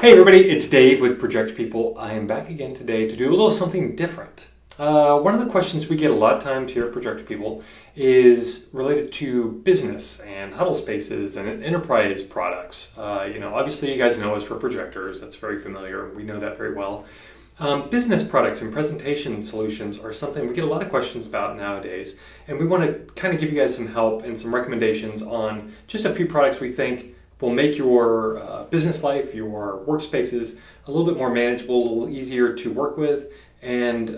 Hey everybody, it's Dave with Project People. I am back again today to do a little something different. One of the questions we get a lot of times here at Project People is related to business and huddle spaces and enterprise products. Obviously you guys know us for projectors. That's very familiar. We know that very well. Business products and presentation solutions are something we get a lot of questions about nowadays, and we want to kind of give you guys some help and some recommendations on just a few products we think will make your business life, your workspaces a little bit more manageable, a little easier to work with, and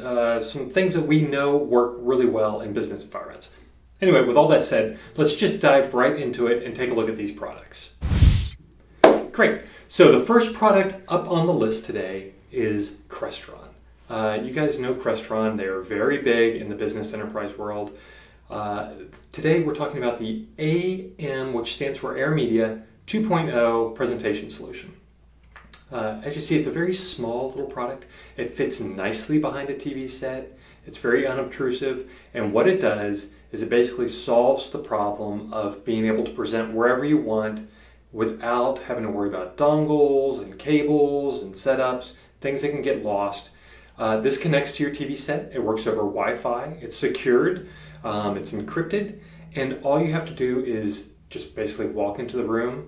some things that we know work really well in business environments. Anyway, with all that said, let's just dive right into it and take a look at these products. Great. So the first product up on the list today is Crestron. You guys know Crestron. They are very big in the business enterprise world. Today we're talking about the AM, which stands for AirMedia 2.0 presentation solution. As you see, it's a very small little product. It fits nicely behind a TV set. It's very unobtrusive, and what it does is it basically solves the problem of being able to present wherever you want without having to worry about dongles and cables and setups, things that can get lost. This connects to your TV set. It works over Wi-Fi. It's secured. It's encrypted, and all you have to do is just basically walk into the room,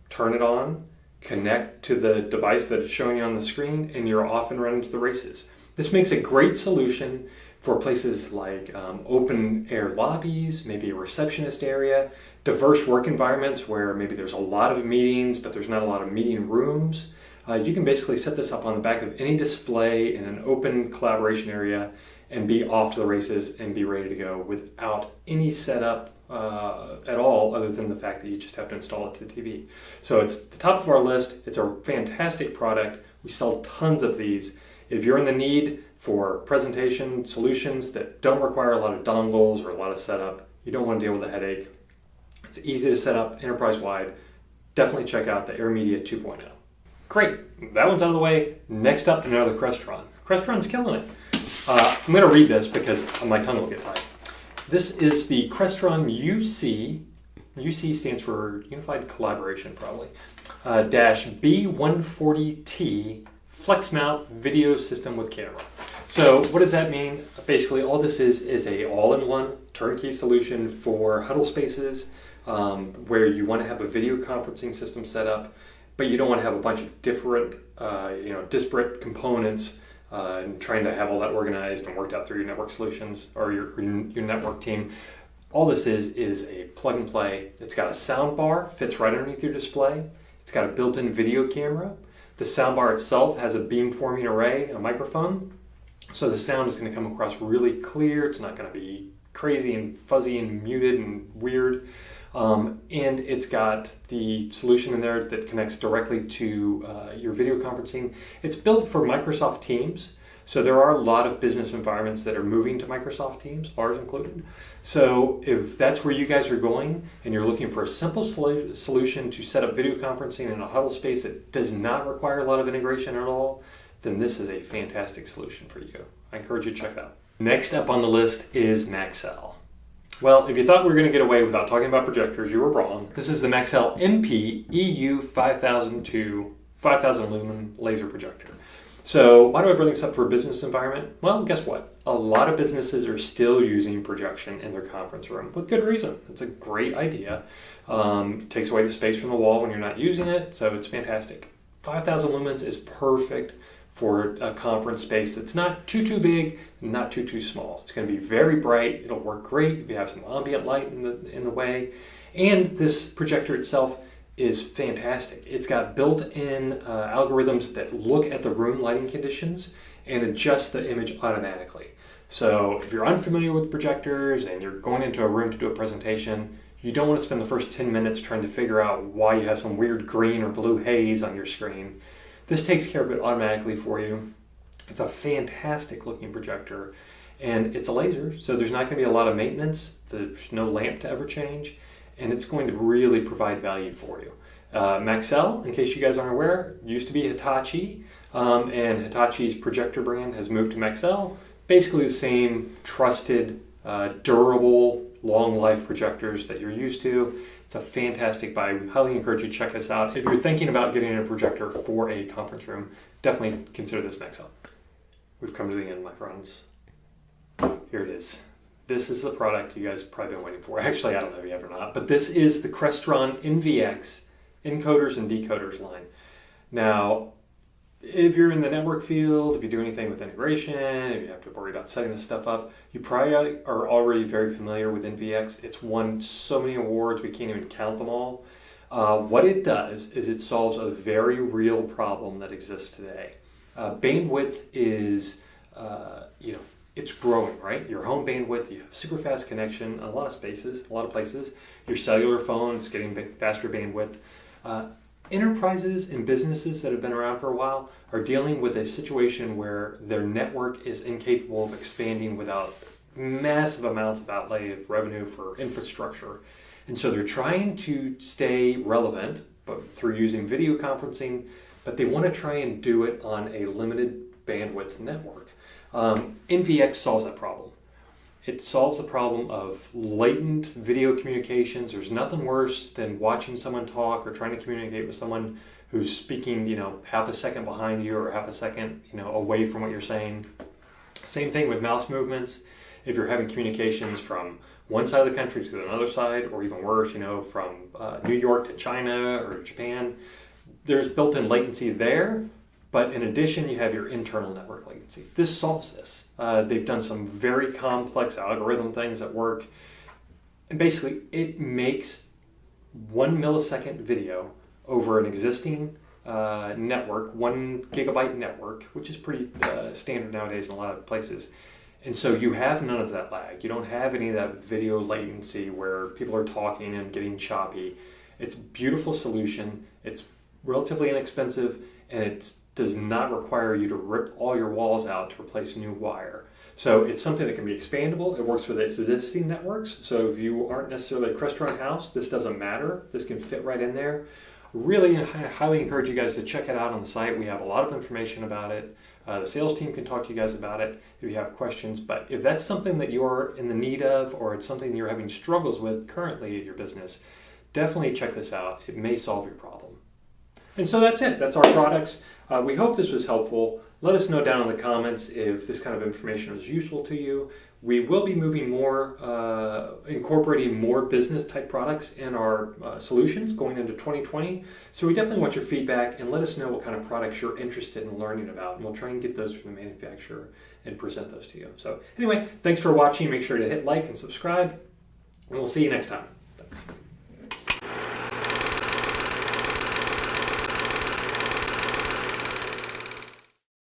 turn it on, connect to the device that is showing you on the screen, and you're off and running to the races. This makes a great solution for places like open air lobbies, maybe a receptionist area, diverse work environments where maybe there's a lot of meetings, but there's not a lot of meeting rooms. You can basically set this up on the back of any display in an open collaboration area and be off to the races and be ready to go without any setup at all, other than the fact that you just have to install it to the TV. So it's the top of our list. It's a fantastic product. We sell tons of these. If you're in the need for presentation solutions that don't require a lot of dongles or a lot of setup, you don't want to deal with a headache, it's easy to set up enterprise-wide, definitely check out the AirMedia 2.0. Great, that one's out of the way. Next up, another Crestron. Crestron's killing it. I'm going to read this because my tongue will get tied. This is the Crestron UC stands for Unified Collaboration probably, -B140-T flex mount video system with camera. So what does that mean? Basically all this is a all-in-one turnkey solution for huddle spaces where you want to have a video conferencing system set up, but you don't want to have a bunch of different disparate components and trying to have all that organized and worked out through your network solutions or your network team. All this is a plug and play. It's got a sound bar, fits right underneath your display. It's got a built-in video camera. The sound bar itself has a beamforming array, a microphone. So the sound is going to come across really clear. It's not going to be crazy and fuzzy and muted and weird. And it's got the solution in there that connects directly to your video conferencing. It's built for Microsoft Teams, so there are a lot of business environments that are moving to Microsoft Teams, ours included. So if that's where you guys are going and you're looking for a simple solution to set up video conferencing in a huddle space that does not require a lot of integration at all, then this is a fantastic solution for you. I encourage you to check it out. Next up on the list is Maxell. Well, if you thought we were going to get away without talking about projectors, you were wrong. This is the Maxell MP EU5002 5000 lumen laser projector. So why do I bring this up for a business environment? Well, guess what? A lot of businesses are still using projection in their conference room with good reason. It's a great idea. It takes away the space from the wall when you're not using it, so it's fantastic. 5000 lumens is perfect for a conference space that's not too big, not too small. It's going to be very bright. It'll work great if you have some ambient light in the way. And this projector itself is fantastic. It's got built-in algorithms that look at the room lighting conditions and adjust the image automatically. So if you're unfamiliar with projectors and you're going into a room to do a presentation, you don't want to spend the first 10 minutes trying to figure out why you have some weird green or blue haze on your screen. This takes care of it automatically for you. It's a fantastic looking projector, and it's a laser, so there's not going to be a lot of maintenance. There's no lamp to ever change, and it's going to really provide value for you. Maxell, in case you guys aren't aware, used to be Hitachi, and Hitachi's projector brand has moved to Maxell. Basically the same trusted, durable, long life projectors that you're used to. It's a fantastic buy. We highly encourage you to check this out. If you're thinking about getting a projector for a conference room, definitely consider this Maxell. We've come to the end, my friends. Here it is. This is the product you guys have probably been waiting for. Actually, I don't know if you have or not, but this is the Crestron NVX encoders and decoders line. Now, if you're in the network field, if you do anything with integration, if you have to worry about setting this stuff up, you probably are already very familiar with NVX. It's won so many awards, we can't even count them all. What it does is it solves a very real problem that exists today. Bandwidth is, it's growing, right? Your home bandwidth, you have super fast connection in a lot of spaces, a lot of places. Your cellular phone is getting faster bandwidth. Enterprises and businesses that have been around for a while are dealing with a situation where their network is incapable of expanding without massive amounts of outlay of revenue for infrastructure. And so they're trying to stay relevant, but through using video conferencing, but they want to try and do it on a limited bandwidth network. NVX solves that problem. It solves the problem of latent video communications. There's nothing worse than watching someone talk or trying to communicate with someone who's speaking, half a second behind you or half a second, away from what you're saying. Same thing with mouse movements. If you're having communications from one side of the country to another side, or even worse, from New York to China or Japan, there's built-in latency there. But in addition, you have your internal network latency. This solves this. They've done some very complex algorithm things that work. And basically, it makes 1 millisecond video over an existing network, 1 gigabyte network, which is pretty standard nowadays in a lot of places. And so you have none of that lag. You don't have any of that video latency where people are talking and getting choppy. It's a beautiful solution. It's relatively inexpensive, and it does not require you to rip all your walls out to replace new wire. So it's something that can be expandable. It works with existing networks. So if you aren't necessarily a Crestron house, this doesn't matter. This can fit right in there. Really highly encourage you guys to check it out on the site. We have a lot of information about it. The sales team can talk to you guys about it if you have questions. But if that's something that you're in the need of, or it's something you're having struggles with currently at your business, definitely check this out. It may solve your problem. And so that's it. That's our products. We hope this was helpful. Let us know down in the comments if this kind of information was useful to you. We will be moving more, incorporating more business type products in our solutions going into 2020. So we definitely want your feedback, and let us know what kind of products you're interested in learning about. And we'll try and get those from the manufacturer and present those to you. So anyway, thanks for watching. Make sure to hit like and subscribe, and we'll see you next time. Thanks.